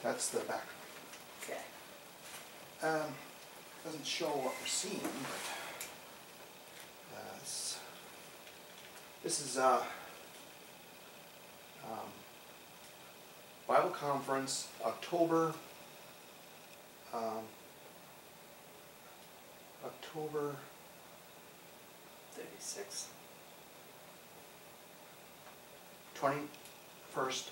That's the back. Okay. Doesn't show what we're seeing, but this is Bible conference, October 36. 21st,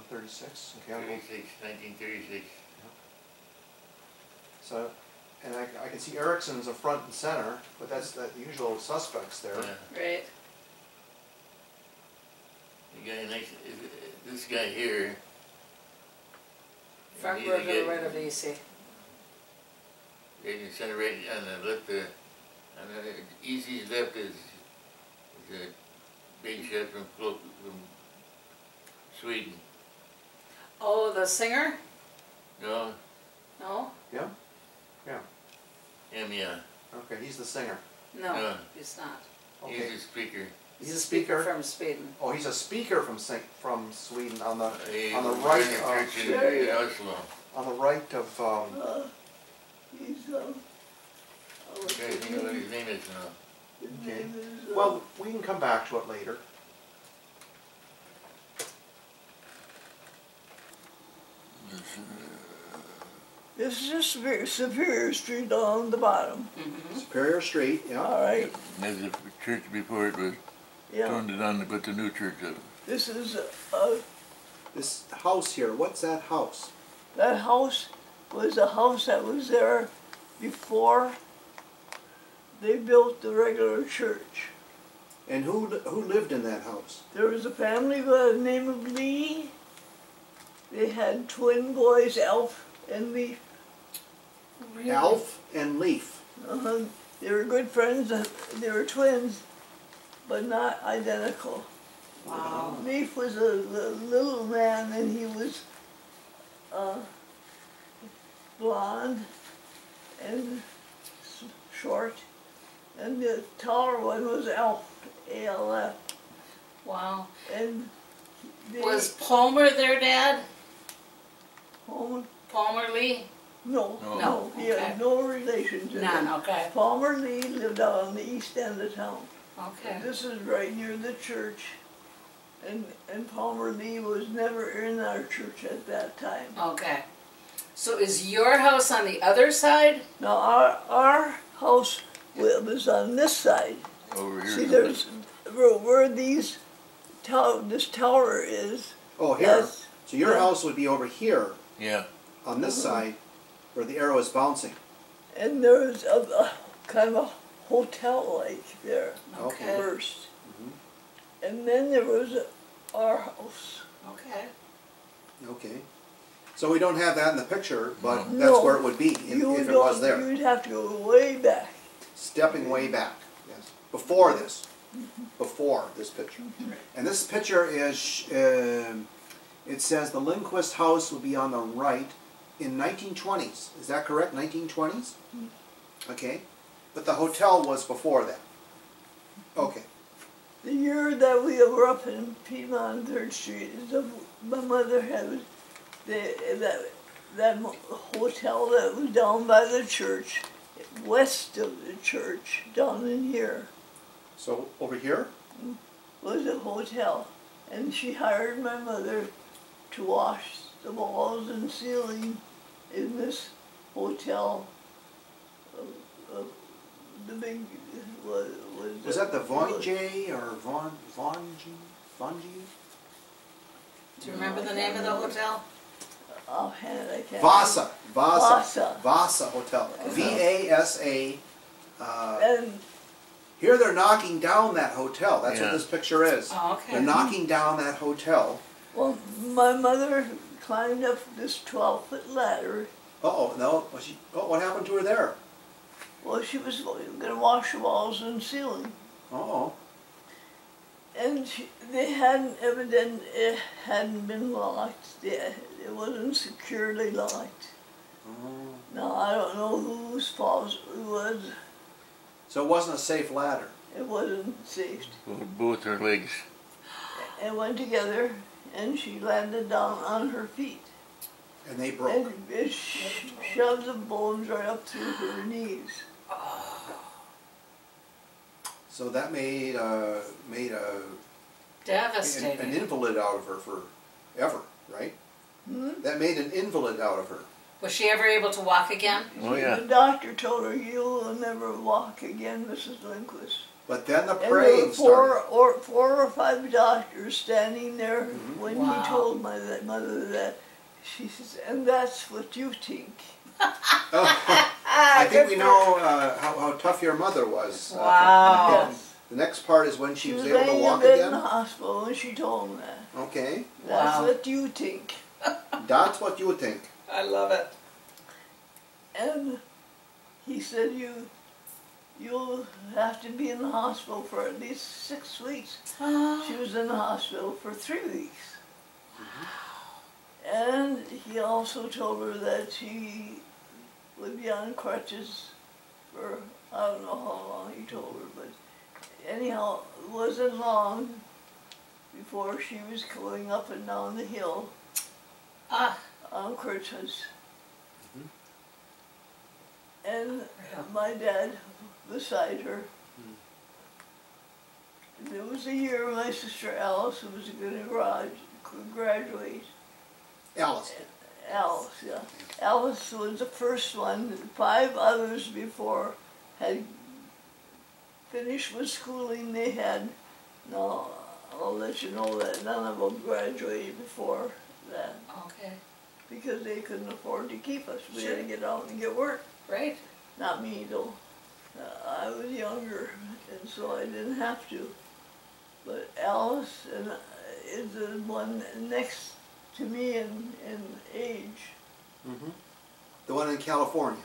36. Okay, 1936. So, and I can see Erickson's a front and center, but that's the usual suspects there. Yeah. Right. The guy next, this guy here. Front row to the right of AC. Right in the center, right on the left, on the easy's left is a big shot from Sweden. Oh, the singer? No, No? Yeah? Yeah. him, yeah. Okay, he's the singer. No, No. he's not. Okay. He's a speaker. He's a speaker. From Sweden. Oh, he's a speaker from Sweden on the He on the was right in of church in Oslo. on the right of He's Okay, I think I know what his name is now. okay. Well, we can come back to it later. This is Superior Street on the bottom. Superior Street, yeah. All right. There's a church before it was Yeah. torn down to put the new church up. This is This house here, what's that house? that house was a house that was there before they built the regular church. And who lived in that house? There was a family by the name of Lee. They had twin boys, Alf and Leaf. Alf and Leaf. They were good friends. They were twins, but not identical. Wow. Leaf was a little man, and he was blonde and short. And the taller one was Alf, A-L-F. Wow. And they, Was Palmer their dad? Palmer, Palmer Lee? no, No. no, he had Okay. no relation to None, them. okay. Palmer Lee lived out on the east end of town. Okay. This is right near the church, and Palmer Lee was never in our church at that time. Okay. So is your house on the other side? Now our house was on this side. Over here. See, there's where this tower is. Oh, here. That's- So your yeah. house would be over here Yeah. on this side where the arrow is bouncing. And there's a kind of a hotel like there Okay. first, and then there was our house. Okay. Okay. So we don't have that in the picture, but No. that's where it would be if it was there. You'd have to go way back. Stepping way back, yes. Before this picture. And this picture is, it says the Lindquist house would be on the right in 1920s. Is that correct, 1920s? Okay. But the hotel was before that. Okay. The year that we were up in Piedmont 3rd Street, my mother had that hotel that was down by the church, west of the church, down in here, So over here? was a hotel. And she hired my mother to wash the walls and ceiling in this hotel. The big Was that the Vonjay or Vonji? Do you remember the name of the hotel? Offhand, I can't. Vasa Vasa. Hotel. V-A-S-A. And Here they're knocking down that hotel. That's what Yeah. this picture is. Oh, okay. They're knocking down that hotel. well, my mother climbed up this 12-foot ladder. Uh-oh, no. What happened to her there? Well, she was going to wash the walls and ceiling. Uh-oh. And it hadn't been locked yet. It wasn't securely locked. Oh. Now, I don't know whose fault it was. So it wasn't a safe ladder. It wasn't safe. Both her legs. It went together, and she landed down on her feet. And they broke. And it shoved the bones right up through her knees. So that made an Devastating. invalid out of her forever, right? That made an invalid out of her. Was she ever able to walk again? Oh, yeah. The doctor told her, you will never walk again, Mrs. Lindquist. But then the And there praying were started. four or five doctors standing there when Wow. he told my mother that. She says, and that's what you think. Oh, I think we know how tough your mother was. Wow. Yes. The next part is when she was able to laying in walk bed in the again. hospital when she told him that. Okay, That's Wow. what you think. that's what you would think. I love it. And he said, you'll have to be in the hospital for at least 6 weeks. She was in the hospital for 3 weeks. And he also told her that she would be on crutches for, I don't know how long he told her, but anyhow, it wasn't long before she was going up and down the hill on crutches. And my dad beside her. And it was a year my sister Alice was going to graduate. Alice. Alice, yeah. Alice was the first one. 5 others before had finished with schooling. They had, no, I'll let you know that none of them graduated before that Okay. because they couldn't afford to keep us. We had Sure. to get out and get work. Right. Not me though. I was younger and so I didn't have to. But Alice is the one next to me in age. The one in California.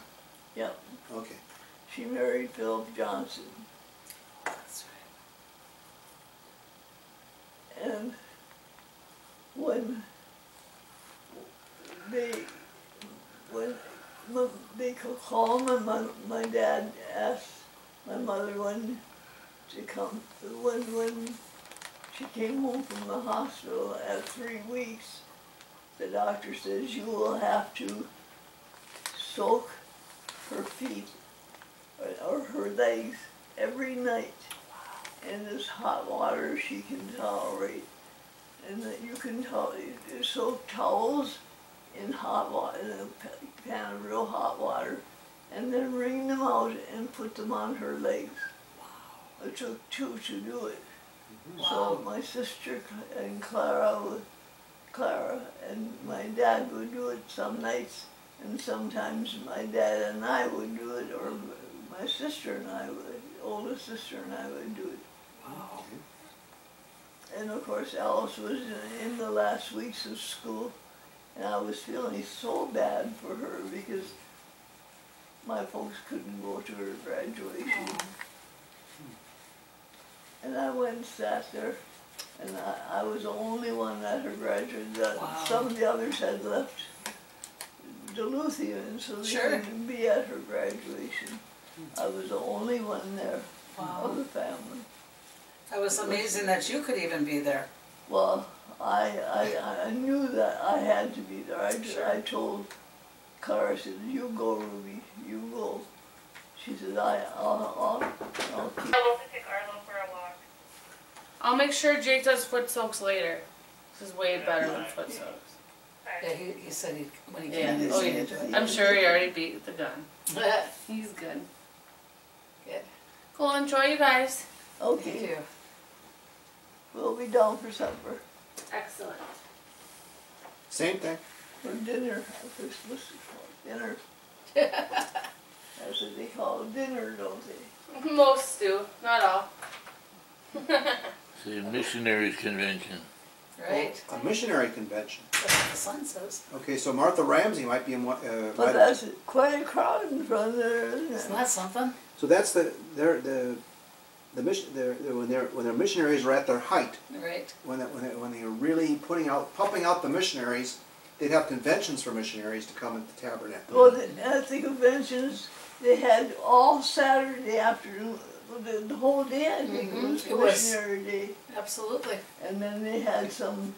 Yep. Okay. She married Philip Johnson. That's right. And when they could call my dad asked my mother when to come. When she came home from the hospital at 3 weeks, the doctor says you will have to soak her feet or her legs every night in this hot water she can tolerate. And that you can soak towels in hot water, in a pan of real hot water, and then wring them out and put them on her legs. Wow. It took 2 to do it. So my sister and Clara and my dad would do it some nights, and sometimes my dad and I would do it, or my sister and I would, oldest sister and I would do it. Wow. And of course Alice was in the last weeks of school, and I was feeling so bad for her because my folks couldn't go to her graduation. And I went and sat there, and I was the only one at her graduation. Wow. Some of the others had left Duluth even, so they Sure. couldn't be at her graduation. I was the only one there Wow. of the family. That was amazing that you could even be there. Well, I knew that I had to be there. Sure. I told Clara, I said, you go, Ruby, you go. She said, I'll keep. I'll make sure Jake does foot soaks later. This is way better than foot soaks. Yeah, he said when he Yeah. came in, Oh, he yeah. did it. I'm sure he already beat the gun. He's good. Good. Cool. Enjoy, you guys. Thank Okay, you. we'll be down for supper, Excellent. Same thing. for dinner. What's it called? Dinner. That's what they call dinner, don't they? Most do, not all. It's the Missionaries Convention. Right. A missionary convention. That's what the sun says. Okay, so Martha Ramsey might be in one. But that's quite a crowd in front there, isn't Isn't it? that something? So that's the mission. When their missionaries are at their height, Right. when they're really pumping out the missionaries, they'd have conventions for missionaries to come at the tabernacle. Well, at the conventions, they had all Saturday afternoon, the whole day, I think, was It was. missionary day. Absolutely. And then they had some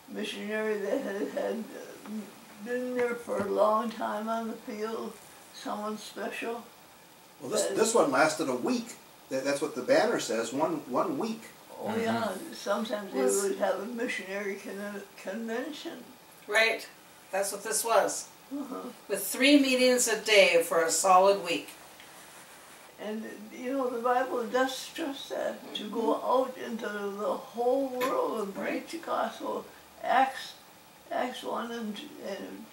missionary that had been there for a long time on the field, someone special. Well, this one lasted a week. That's what the banner says, one week. Oh yeah, sometimes they Was- would have a missionary convention. Right. That's what this was. Uh-huh. With 3 meetings a day for a solid week. And you know, the Bible does stress that, to go out into the whole world and preach the gospel. Acts 1 and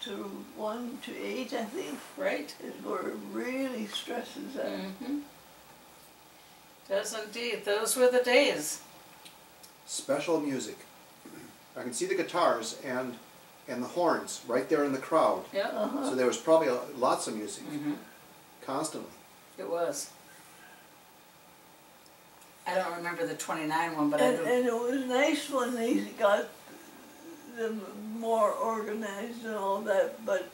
to 1 to 8, I think, Right? is where it really stresses that. Mm-hmm. Does indeed. Those were the days. Special music. I can see the guitars and the horns right there in the crowd. Yeah. Uh-huh. So there was probably lots of music, Mm-hmm. constantly. It was. I don't remember the 29 one, but I And do. it was nice when they got them more organized and all that, but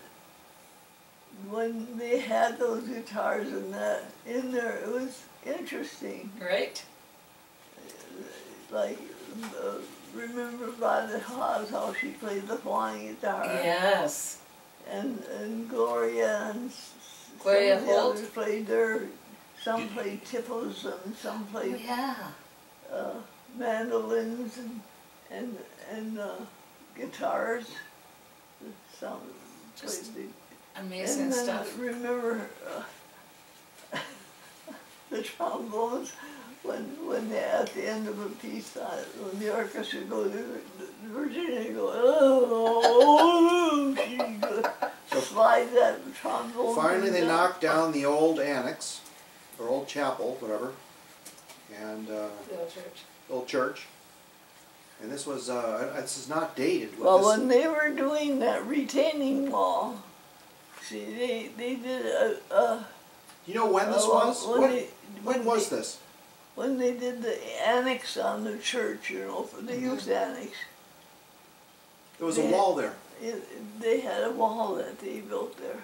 when they had those guitars and that in there, it was interesting. Right? Like, remember Violet Hawes, how she played the flying guitar? Yes. And Gloria and Gloria some of the Holt. others played some played tippos and some Oh, played yeah. mandolins and guitars. Some Just played amazing and then stuff. remember the trombones when they, at the end of a piece, when the orchestra goes, Virginia goes, oh, she goes, slide that trombone. Finally, they down. knocked down the old annex, or old chapel, whatever, and The old church. old church. And this was this is not dated. Well, This- when they were doing that retaining wall, see, they did you know when this well, was? when When was they- this? when they did the annex on the church, you know, for the youth annex. There was a they- wall there. They had a wall that they built there.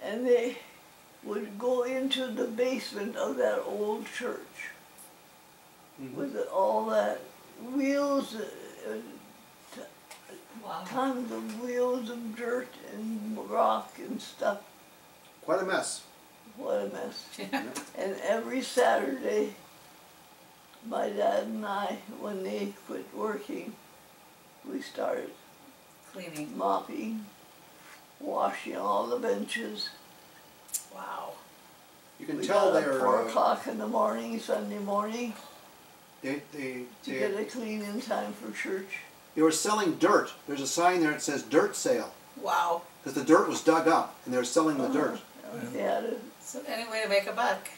And they would go into the basement of that old church with all that wheels, Wow. tons of wheels of dirt and rock and stuff. Quite a mess. What a mess. Yeah. And every Saturday, my dad and I, when they quit working, we started Cleaning. mopping, washing all the benches. Wow. You can We tell got up they're 4 o'clock in the morning, Sunday morning, they to get it clean in time for church. they were selling dirt. There's a sign there that says dirt sale Wow. because the dirt was dug up and they're selling the dirt. They had it. So any way to make a buck.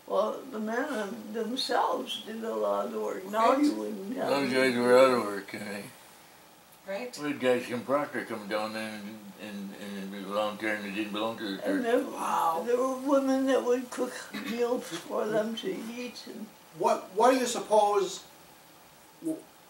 Well, the men themselves did a lot of the work. Now Right. you wouldn't A have. lot of guys were out of work, and Right? we had guys from Proctor come down and volunteer, and they didn't belong to the And church. there were women that would cook meals for them to eat. And What do you suppose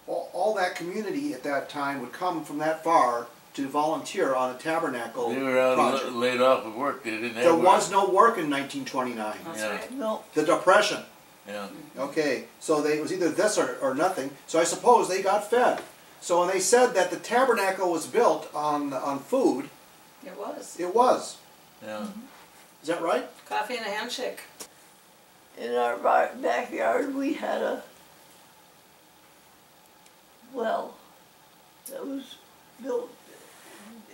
all that community at that time would come from that far to volunteer on a tabernacle They were out project? laid off of work. They didn't have There work. was no work in 1929. That's Yeah. right. no, The Depression. Yeah. Okay, so it was either this or nothing. So I suppose they got fed. So when they said that the tabernacle was built on food, It was. it was. Yeah. Is that right? Coffee and a handshake. in our backyard we had a well that was built.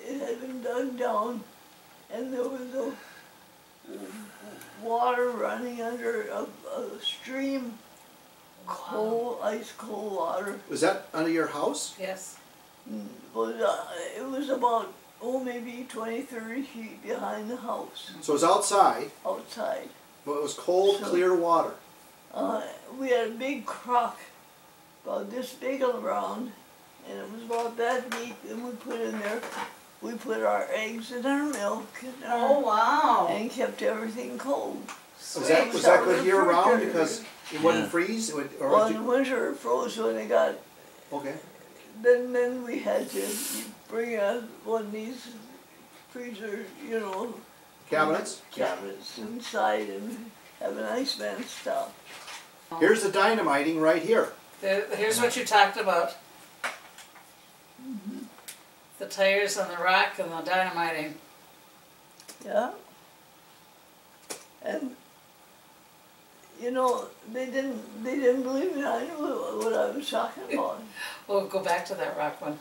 It had been dug down, and there was a water running under a stream, ice cold water. Was that under your house? Yes. It was about, maybe 20, 30 feet behind the house, So it was outside, outside. but it was cold, So- clear water. We had a big crock, about this big around, and it was about that deep, and we put our eggs and our milk Oh, wow. and kept everything cold. Was that good year round because it wouldn't Yeah. freeze? Or Well, in winter it froze when it got, okay. then we had to bring one of these freezer, Cabinets? cabinets inside and have an iceman stop. Here's the dynamiting right here. Here's what you talked about. The tires and the rock and the dynamiting. Yeah. And you know, they didn't believe me. I knew what I was talking about. We'll go back to that rock one.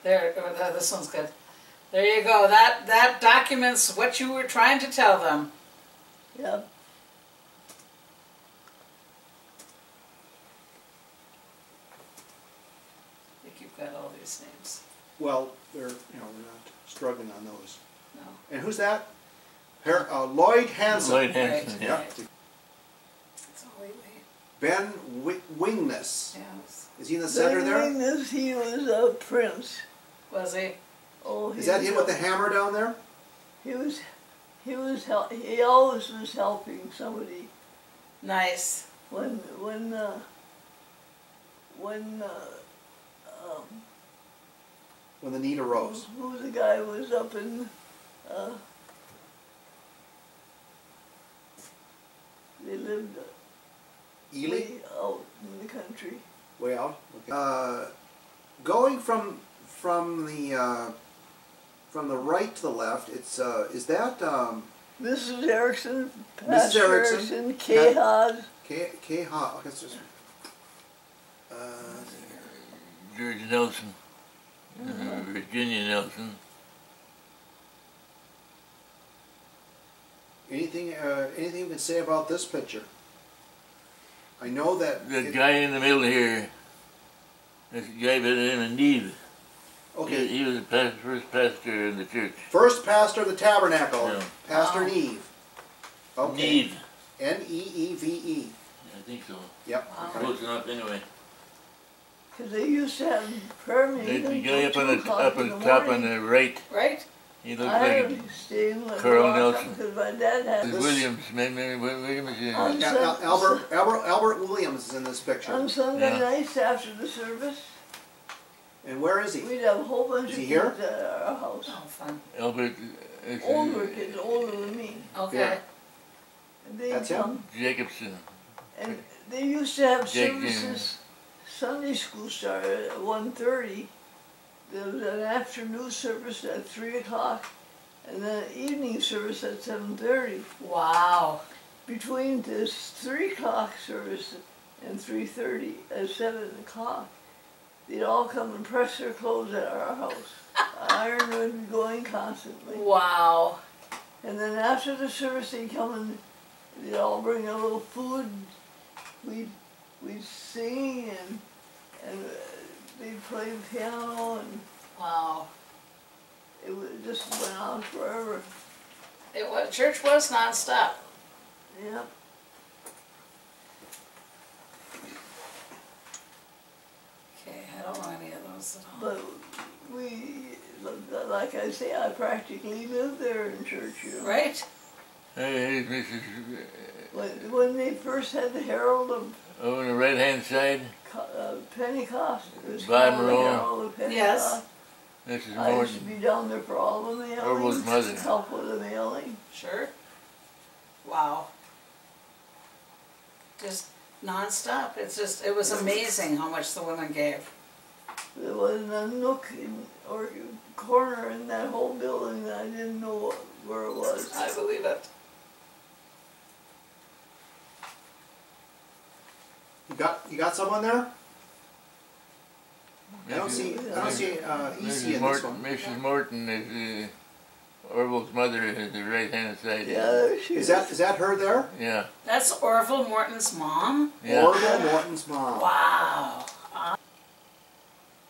There, this one's good. There you go. That documents what you were trying to tell them. Yeah. I think you've got all these names. Well, we're not struggling on those. No. And who's that? Lloyd Hansen. Lloyd Hansen, Right, yeah. right. It's all wait. Ben Wingness. Yes. Is he in the center there? This, he was a prince. Was he? Oh, Is that him with the hammer down there? He always was helping somebody. Nice. When When the need arose. who the guy was up in they lived Ely? way out in the country. Way out? Okay. Going from the right to the left, it's is that Mrs. Erickson, Mrs. Pastor Erickson, Kehad. K. Ha? Okay, it's just George Nelson, Virginia Nelson. anything you can say about this picture? I know that The guy in the middle here, this guy by the name of Neve. okay. He was the first pastor in the church. First pastor of the tabernacle, Yeah. Pastor Wow. Neve. Okay. Neve. Neeve. I think so. Yep. Wow. Okay. Close enough anyway. Because they used to have prayer The meetings guy until up on 2 o'clock up in on the top on morning. the right, Right? he looked I like had to stay in with Carl the Nelson. because my dad had This- Williams. Maybe Williams. On Albert Williams is in this picture. on Sunday Yeah. nights after the service. And where is he? We'd have a whole bunch Is of he kids here? at our house. Oh, fun. Albert. Older kids, older than me. Okay. Yeah. And they'd That's him? come. Jacobson. And they used to have Jake services. Sunday school started at 1:30. There was an afternoon service at 3 o'clock, and then an evening service at 7:30. Wow. Between this 3 o'clock service and 3:30 at 7 o'clock, they'd all come and press their clothes at our house. Iron would be going constantly. Wow. And then after the service, they'd come and they'd all bring a little food. We'd sing and they'd play the piano, and Wow. just went on forever. Church was nonstop. Yep. Okay, I don't know any of those at all. But like I say, I practically lived there in church. You know. Right? Hey, Mrs. When they first had the Herald of Oh, on the right hand side, Pentecost, it was By called the Marone. Herald of Pentecost. Yes. Mrs. I used to Morton. be down there for all the Orville's mailings, mother. help with the mailing. Sure. Wow. Just nonstop. It was amazing how much the women gave. There wasn't a nook or corner in that whole building that I didn't know where it was. I believe it. You got someone there? I don't see EC in this one. Mrs. Morton is Orville's mother at the right hand side. Yeah, there she Is that her there? Yeah. That's Orville Morton's mom? Yeah. Orville Morton's mom. Wow.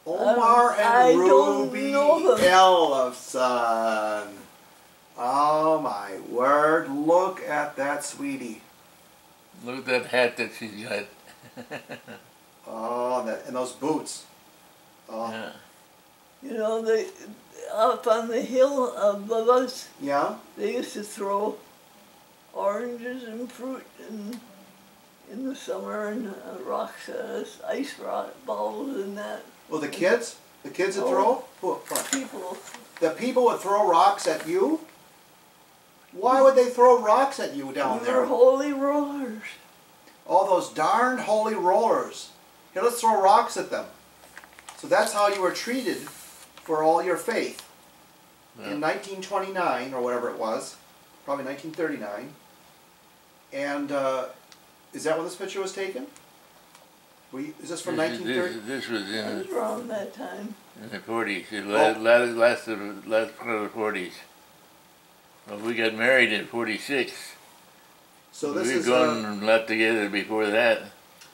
Omar I and don't Ruby know them. Ellefson. Oh my word, look at that sweetie. Look at that hat that she's got. Oh, and those boots. Oh, Yeah. You know, they up on the hill above us, yeah? they used to throw oranges and fruit in the summer and rocks, ice rock balls and that. Well, the kids? The kids that Oh. throw? What? People, The people would throw rocks at you? Why would they throw rocks at you down we were there? holy rollers. All those darned holy rollers. Here, let's throw rocks at them. So that's how you were treated for all your faith Yeah. in 1929 or whatever it was, probably 1939. And is that when this picture was taken? Is this from 1930? This was I in was around that time. the 40s. It Oh. last part of the 40s. Well, we got married in 46. So this We'd is gone and left together before that.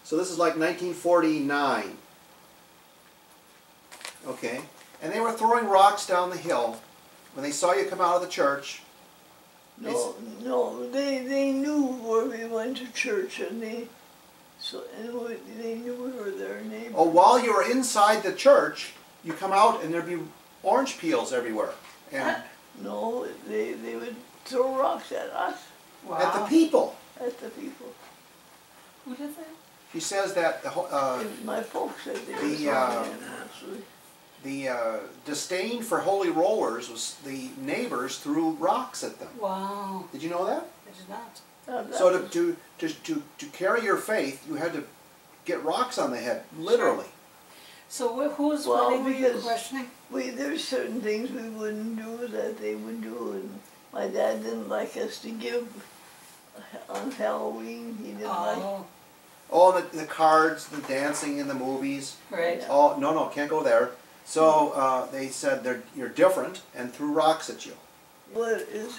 so this is like 1949. Okay, and they were throwing rocks down the hill when they saw you come out of the church. No, they knew where we went to church, and they knew we were their neighbors. Oh, while you were inside the church, you come out and there'd be orange peels everywhere, and No, they would throw rocks at us, at the people. at the people. Who did that? He says that My folks said they were the, throwing them, actually. the disdain for holy rollers was the neighbors threw rocks at them. Wow, Did you know that? I did not. That So was- to carry your faith, you had to get rocks on the head, literally. So whose Well, wedding were you because- questioning? there's certain things we wouldn't do that they would do, and my dad didn't like us to give on Halloween. He didn't like. Oh, All the cards, the dancing in the movies. right. Oh, no, can't go there. So they said you're different and threw rocks at you. What is?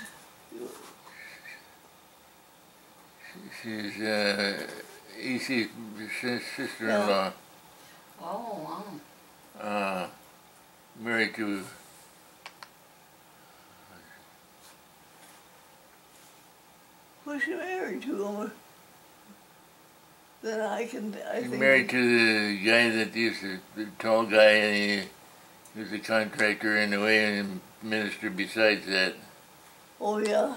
She's E.C.'s sister-in-law, Oh, wow. married to Who's she married to, Omar? Then I She's think. married to the guy that used to, the tall guy, and he was a contractor in a way and a minister besides that. Oh yeah.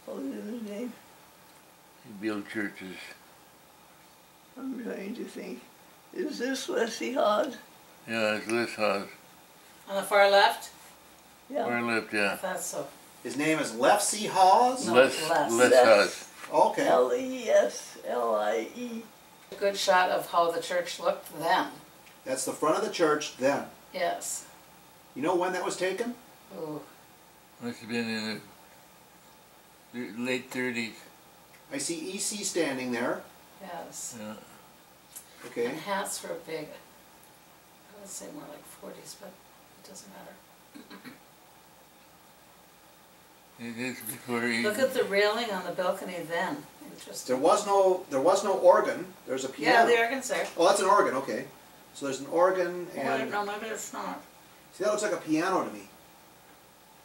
What was his name? He built churches. I'm trying to think. Is this Leslie Hod? Yeah, it's Les Haas. On the far left? Yeah. Where I lived, I yeah. thought so. His name is Lefsey Hawes? No. Les Les. Haas. Okay. Leslie. A good shot of how the church looked then. That's the front of the church then. Yes. You know when that was taken? Ooh. Must have been in the late 30s. I see EC standing there. Yes. Yeah. Okay. And hats were big. I would say more like 40s, but it doesn't matter. It is before he... Look at the railing on the balcony then. Interesting. There was no organ. There's a Yeah, piano. the organ's there. Oh, that's an organ. Okay. So there's an organ Oh, I don't and know, maybe it's not. see that looks like a piano to me.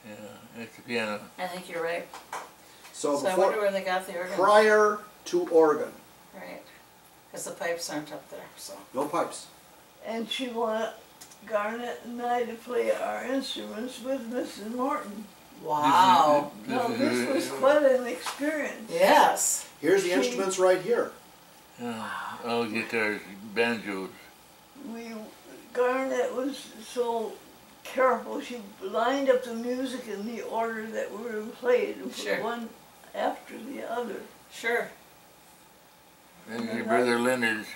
Yeah, that's the piano. I think you're right. So So I wonder before where they got the organ. prior to organ, Right. Because the pipes aren't up there, so. no pipes. And she wanted Garnet and I to play our instruments with Mrs. Morton. Wow. Now this was quite an experience. Yes. Here's the She- instruments right here. Yeah. All guitars, banjos. Garnet was so careful. She lined up the music in the order that we were played, and put Sure. one after the other. Sure. And your brother Leonard's.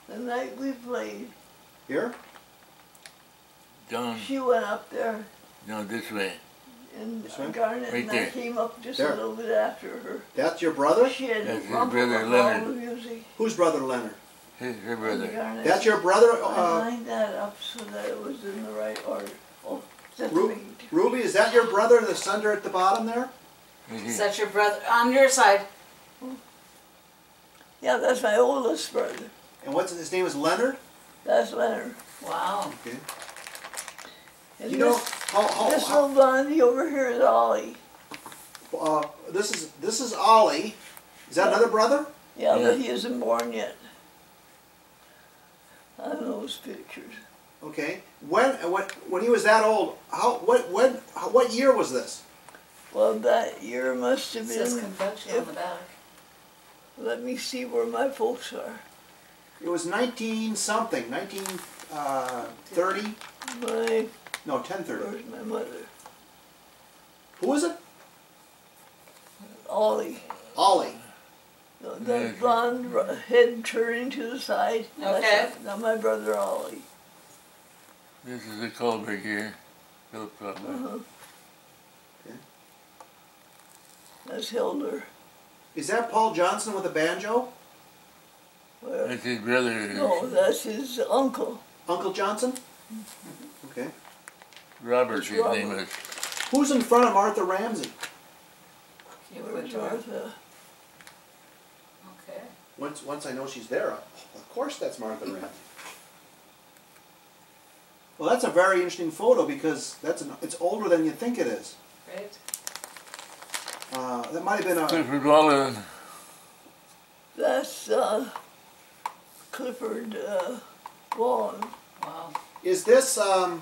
The night we played, Here? Down, she went up there, no, this way. and This one? Garnet Right and I there. came up just There. a little bit after her. That's your brother? She had That's a your rumble brother, of all Leonard. the music. Who's brother Leonard? Her brother. Garnet, That's your brother? I lined that up so that it was in the right order. Oh, that's Ru- me. Ruby, is that your brother, the center at the bottom there? Is that your brother? On your side. Yeah, that's my oldest brother. And what's his name is Leonard? That's Leonard. Wow. Okay. And You know this how little blondie over here is Ollie. this is Ollie. Is that another brother? Yeah, Yeah. but he isn't born yet. On those pictures. Okay. When he was that old, what year was this? Well, that year must It have says been. convention on the back. Let me see where my folks are. It was 19 something, 1930? My, No, 1030. where's my mother? Who was it? Ollie. Ollie. That blonde head turning to the side. Okay. Not my brother Ollie. This is the culvert here. Philip Culvert. Okay. That's Hilder. Is that Paul Johnson with a banjo? Where? That's his brother. No, that's his uncle. Uncle Johnson? Okay. Robert, It's his name Robert. was. Who's in front of Martha Ramsey? Where's Martha? Okay. Once I know she's there, of course that's Martha Ramsey. Well, that's a very interesting photo because it's older than you think it is. Great. That might have been a. Clifford Wallen. That's Clifford Vaughn. Wow. Is this an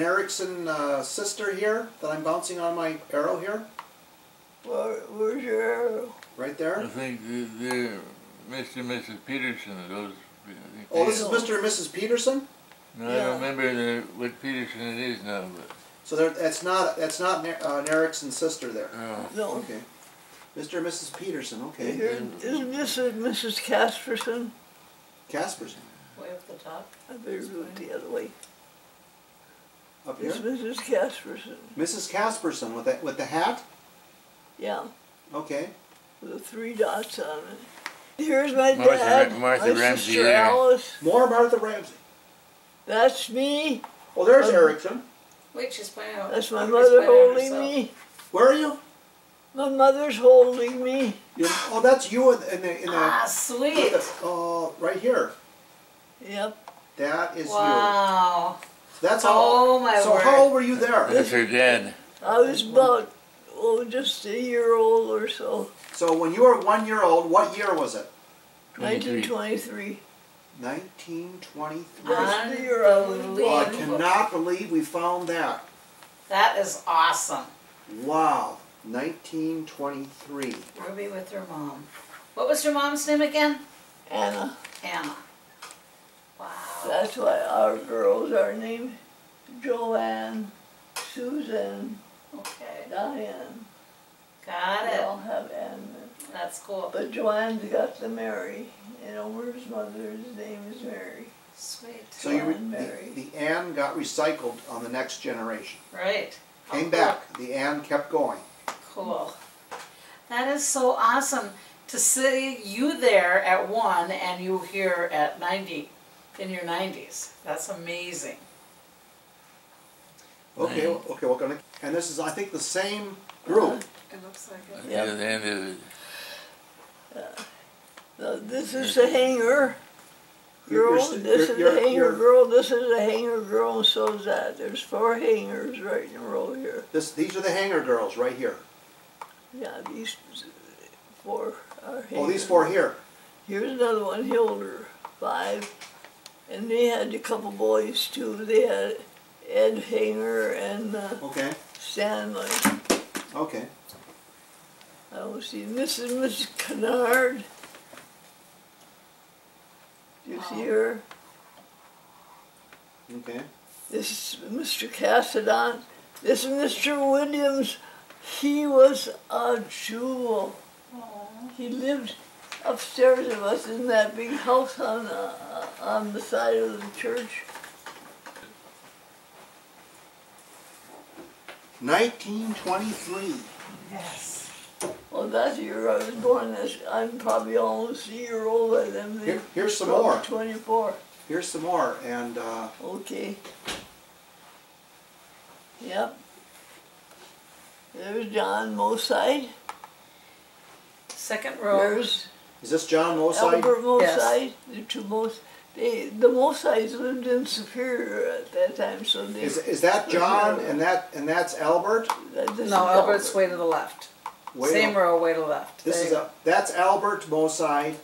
Erickson sister here that I'm bouncing on my arrow here? Where's your arrow? Right I there. think the Mr. and Mrs. Peterson. Those. I think Oh, this they- is Mr. and Mrs. Peterson. No, I Yeah. don't remember what Peterson it is now, but. So that's not an Erickson sister there. No. Okay. Mr. and Mrs. Peterson. Okay. Here, isn't this Mrs. Casperson? Casperson. Way up the top. I better do it the other way. Up here. It's Mrs. Casperson. Mrs. Casperson with the hat. Yeah, Okay. with the 3 dots on it. Here's my Martha dad, Martha my Ramsey sister there. Alice. More Martha Ramsey. That's me. Oh, there's Erickson. Wait, she's playing out. That's my she's mother playing out holding herself. me. Where are you? My mother's holding me. Oh, that's you in the Ah, sweet. right here. Yep. That is Wow. you. That's how. Oh, my So word. how old were you there? That's her dad. I was about, just a year old or so. So when you were 1 year old, what year was it? 1923. 1923. That's the year I was Oh, I born. cannot believe we found that. That is awesome. Wow. 1923. Ruby with her mom. What was your mom's name again? Anna. Anna. Wow. That's why our girls are named Joanne, Susan, Okay. Diane. Got They it. all have Ann. That's cool. But Joanne's got the Mary, and Omar's mother's name is Mary. Sweet. So you John Mary. the Ann got recycled on the next generation. Right. How Came cool. back. The Ann kept going. Cool. That is so awesome to see you there at 1 and you here at 90, in your 90s. That's amazing. Okay, okay, we're gonna. And this is, I think, the same group. It looks like it. Yep. The end of it. This is the hanger You're- girl, you're- this is you're- the hanger you're- girl, this is the hanger girl, and so is that. There's 4 hangers right in a row here. These are the hanger girls right here. Yeah, these 4 are hangers. Oh, these 4 here. Here's another one, Hilder, 5. And they had a couple boys too. They had Ed Hanger and Okay, Stanley. okay. I don't see Mrs. Kennard. Do you see her? Okay. This is Mr. Cassadon. This is Mr. Williams. He was a jewel. He lived upstairs of us in that big house on the side of the church. 1923. Yes. Well, that year I was born. I'm probably almost a year old by then. Here's some Probably more. 24. Here's some more, and Okay. Yep. There's John Moside. Second row. There's is this John Moside? Albert Yes. Moside. The 2 the Mosides lived in Superior at that time, so they. Is that John and that's Albert? This is No, Albert's way to the left. Way Same up. row, way to the left. This There is you go. that's Albert Moside,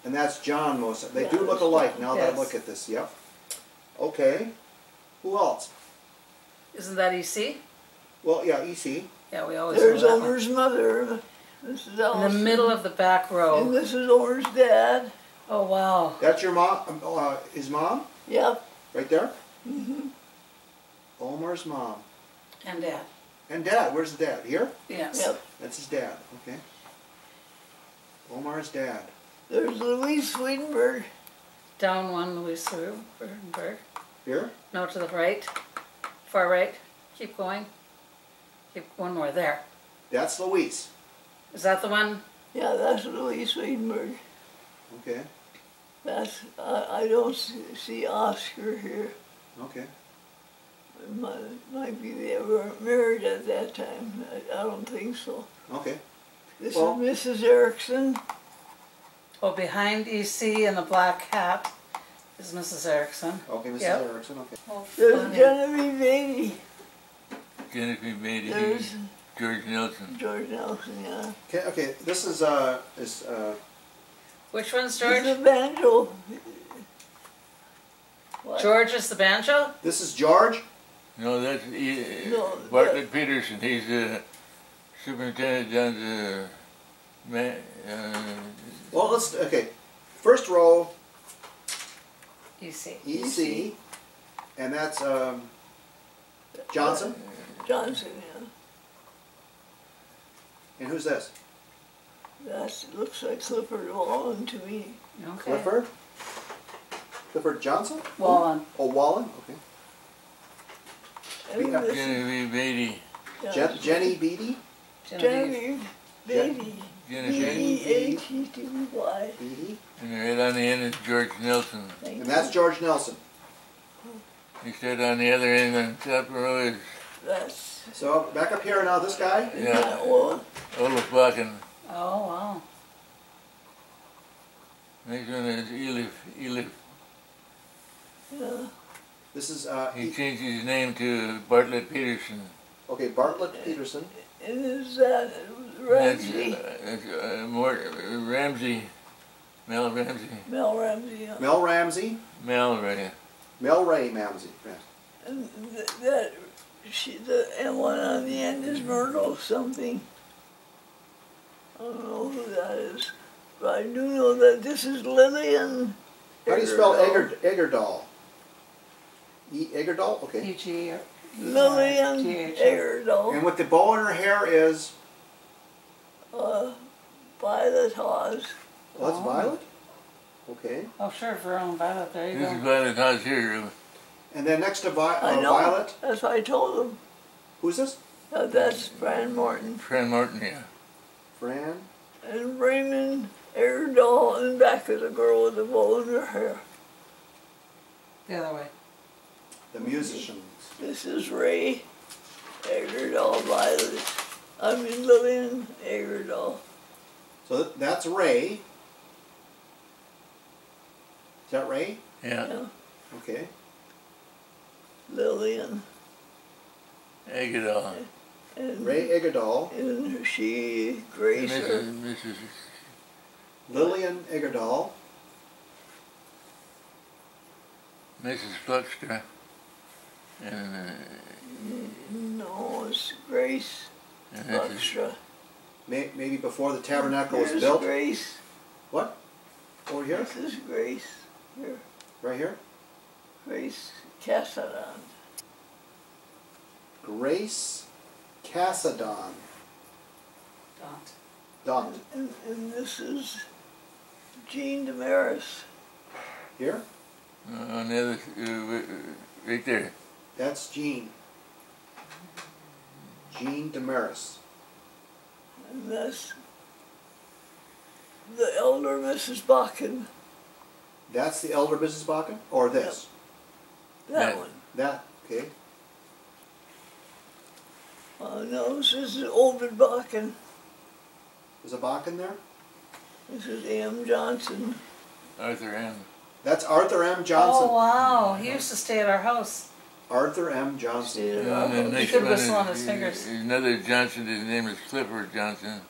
and that's John Moside. They do Yeah, look that's alike. John. Now that I Yes. look at this, yep. Okay. Who else? Isn't that EC? Well, yeah, EC. Yeah, we always There's know that one. Omar's mother. This is In the Allison. middle of the back And row. this is Omar's dad. Oh, wow. That's your mom. His mom, Yep. right there. Omar's mom And Dad. and dad. Where's the dad? Here. Yes. Yep. That's his dad. Okay. Omar's dad. There's Louise Swedenberg. Down 1, Louis Berg. Here? No, to the right. Far right. Keep going. Keep one more there. That's Louise. Is that the one? Yeah, that's Louise Wiedenberg. Okay, I don't see Oscar here. okay. Might be they weren't married at that time. I don't think so. Okay. This Well- is Mrs. Erickson. Oh, behind EC in the black hat is Mrs. Erickson. Okay, Mrs. Yep. Erickson, okay. Oh, There's funny. Genevieve Beatty. Genevieve Beatty, There's George Nelson. George Nelson, yeah. Okay, this is Which one's There's George? the banjo. What? George is the banjo? this is George. No, that's No, Bartlett Peterson. He's superintendent down to Well, okay. First row, EC. EC, and that's Johnson. Johnson, yeah. And who's this? That looks like Clifford Wallen to me. Okay. Clifford? Clifford Johnson? Wallen. Oh, Wallen, okay. And Yeah. this is Genevieve Beatty. Jenny Beatty? Genevieve Beatty. Genevieve B-E-A-T-T-Y. Beatty. And right on the end is George Nelson. Thank And you. that's George Nelson. He said on the other end on top row is That's So back up here now, this guy. yeah, well, Olaf Bakken. Oh, wow. Next one is Elif. yeah. This is, He changed his name to Bartlett Peterson. okay, Bartlett Peterson. And is that That's, Ramsey? Ramsey. Mel Ramsey. Mel Ramsey, yeah. Mel Ramsey. Mel Ray. Mel Ray Ramsey. Yes. And and one on the end is Myrtle something. I don't know who that is. But I do know that this is Lillian. How do you spell Eggerdahl. Eggerdahl? Eggerdahl? Okay. EG. Lillian GH. Eggerdahl. And with the bow in her hair is, Violet Hawes. well, that's Oh. Violet? Okay. Oh, sure, Verone Violet. There you This is go. Violet House here. And then next to I know. Violet, That's what I told him. who's this? That's Fran Morton. Fran Martin, yeah. Fran. And Raymond Eggerdahl, and back is a girl with a bow in her hair. The other way. The musicians. This is Ray Eggerdahl Violet. I mean Lillian Eggerdahl. So that's Ray. Is that Ray? Yeah. Yeah. Okay. Lillian. Agudal. And, Ray Eggerdahl. and she, Grace, or Mrs. Lillian Eggerdahl. Mrs. Fluxter. And no, it's Grace this is Extra. Maybe before the tabernacle was Here's built. Grace. What? Over here? This is Grace. Here, Right here? Grace Cassadon. Grace Cassadon. Don't. Dot. And this is Jean Damaris. Here? on the other, right there. That's Jean. Jean Damaris. And that's the elder Mrs. Bakken. That's the elder Mrs. Bakken? Or this? That Yeah. one. That, okay. No, this is Obed Bakken. Is a Bakken there? This is A.M. Johnson. Arthur M. That's Arthur M. Johnson. Oh, wow. He used to stay at our house. Arthur M. Johnson. Stayed at And our then house. next could one whistle on his is fingers. another Johnson. His name is Clifford Johnson.